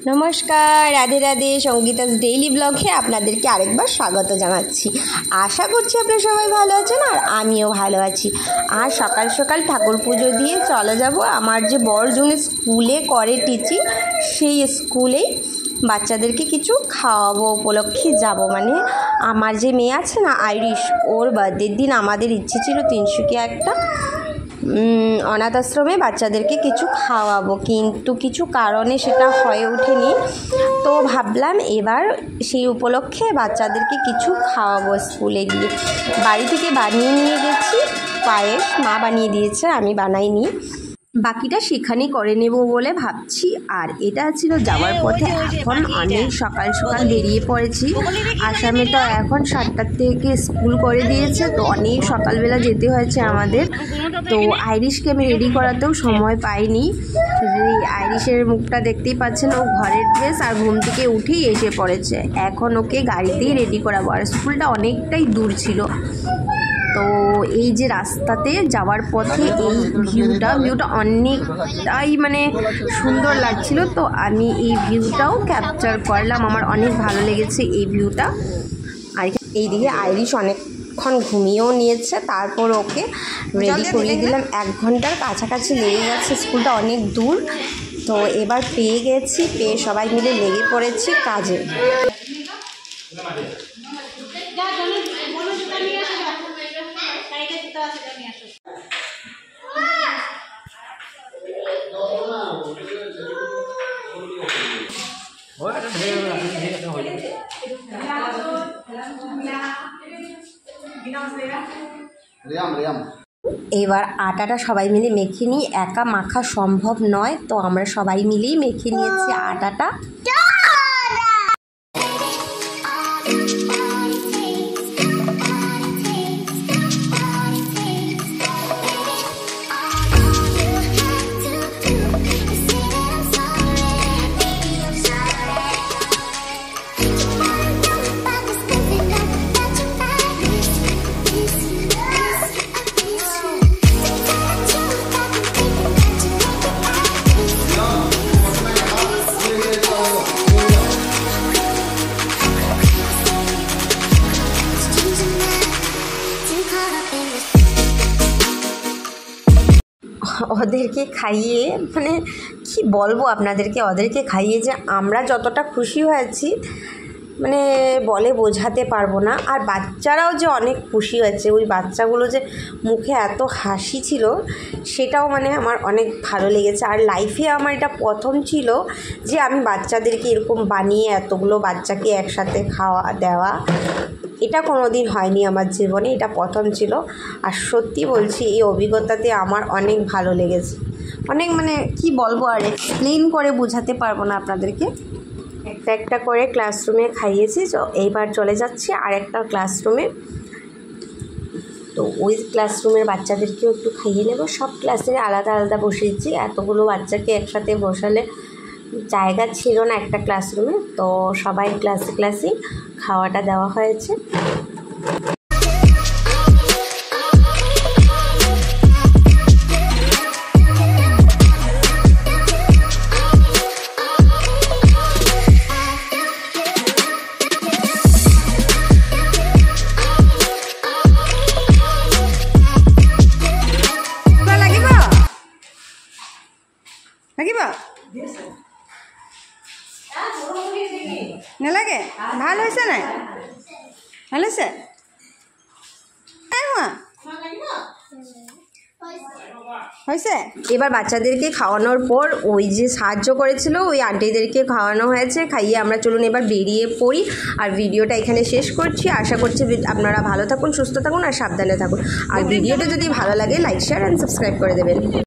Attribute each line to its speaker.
Speaker 1: নমস্কার, রাধে রাধে। সঙ্গীতাস ডেইলি ব্লগে আপনাদেরকে আরেকবার স্বাগত জানাচ্ছি। আশা করছি আপনারা সবাই ভালো আছেন আর আমিও ভালো আছি। আর সকাল সকাল ঠাকুর পুজো দিয়ে চলে যাব আমার যে বড়জন স্কুলে করে টিচিং, সেই স্কুলেই বাচ্চাদেরকে কিছু খাওয়াবো উপলক্ষে যাব। মানে আমার যে মেয়ে আছে না আইরিশ, ওর বার্থডের দিন আমাদের ইচ্ছে ছিল তিনসুকিয়া একটা অনাথ আশ্রমে বাচ্চাদেরকে কিছু খাওয়াবো, কিন্তু কিছু কারণে সেটা হয়ে ওঠেনি। তো ভাবলাম এবার সেই উপলক্ষে বাচ্চাদেরকে কিছু খাওয়াবো স্কুলে গিয়ে। বাড়ি থেকে বানিয়ে নিয়ে গেছি পায়েস, মা বানিয়ে দিয়েছে, আমি বানাইনি। বাকিটা সেখানেই করে নেব বলে ভাবছি। আর এটা ছিল যাওয়ার পথে। এখন অনেক সকাল সকাল বেরিয়ে পড়েছি। আসামে তো এখন 7টার থেকে স্কুল করে দিয়েছে, তো অনেক সকালবেলা যেতে হয়েছে আমাদের। তো আইরিশকে আমি রেডি করাতেও সময় পাইনি। আইরিশের মুখটা দেখতেই পাচ্ছেন, ও ঘরের ড্রেস আর ঘুম থেকে উঠেই এসে পড়েছে। এখন ওকে গাড়িতেই রেডি করাবো। আর স্কুলটা অনেকটাই দূর ছিল। তো এই যে রাস্তাতে যাওয়ার পথে এই ভিউটা অনেকটাই মানে সুন্দর লাগছিল। তো আমি এই ভিউটাও ক্যাপচার করলাম, আমার অনেক ভালো লেগেছে এই ভিউটা। আর এইদিকে আইরিশ অনেকক্ষণ ঘুমিয়েও নিয়েছে, তারপর ওকে রেডি করিয়ে দিলাম। 1 ঘন্টার কাছাকাছি লেগে গেছে, স্কুলটা অনেক দূর। তো এবার পেয়ে গেছি, পেয়ে সবাই মিলে লেগে পড়েছি কাজে। এবার আটাটা সবাই মিলে মেখে নিই, একা মাখা সম্ভব নয়। তো আমরা সবাই মিলেই মেখে নিয়েছি আটাটা। ওদেরকে খাইয়ে মানে কি বলবো আপনাদেরকে, ওদেরকে খাইয়ে যে আমরা যতটা খুশি হয়েছি মানে বলে বোঝাতে পারবো না। আর বাচ্চারাও যে অনেক খুশি হয়েছে, ওই বাচ্চাগুলো যে মুখে এত হাসি ছিল সেটাও মানে আমার অনেক ভালো লেগেছে। আর লাইফে আমার এটা প্রথম ছিল যে আমি বাচ্চাদেরকে এরকম বানিয়ে এতগুলো বাচ্চাকে একসাথে খাওয়া দেওয়া, এটা কোনো দিন হয়নি আমার জীবনে, এটা প্রথম ছিল। আর সত্যি বলছি এই অভিজ্ঞতাতে আমার অনেক ভালো লেগেছে, অনেক মানে কি বলবো, আর এক্সপ্লেন করে বোঝাতে পারবো না আপনাদেরকে। একটা একটা করে ক্লাসরুমে খাইয়েছি। তো এইবার চলে যাচ্ছি আর একটা ক্লাসরুমে। তো ওই ক্লাসরুমের বাচ্চাদেরকেও একটু খাইয়ে নেব। সব ক্লাসে আলাদা আলাদা বসিয়েছি, এতগুলো বাচ্চাকে একসাথে বসালে জায়গা ছিল না একটা ক্লাসরুমে। তো সবাই ক্লাসে খাওয়াটা দেওয়া হয়েছে। নালাগে? ভাল হয়েছে না? ভালো হয়েছে? হয়েছে। এবার বাচ্চাদেরকে খাওয়ানোর পর ওই যে সাহায্য করেছিল ওই আন্টিদেরকে খাওয়ানো হয়েছে। খাইয়ে আমরা চলুন এবার বেরিয়ে পড়ি। আর ভিডিওটা এখানে শেষ করছি। আশা করছি আপনারা ভালো থাকুন, সুস্থ থাকুন আর সাবধানে থাকুন। আর ভিডিওটা যদি ভালো লাগে লাইক, শেয়ার অ্যান্ড সাবস্ক্রাইব করে দেবেন।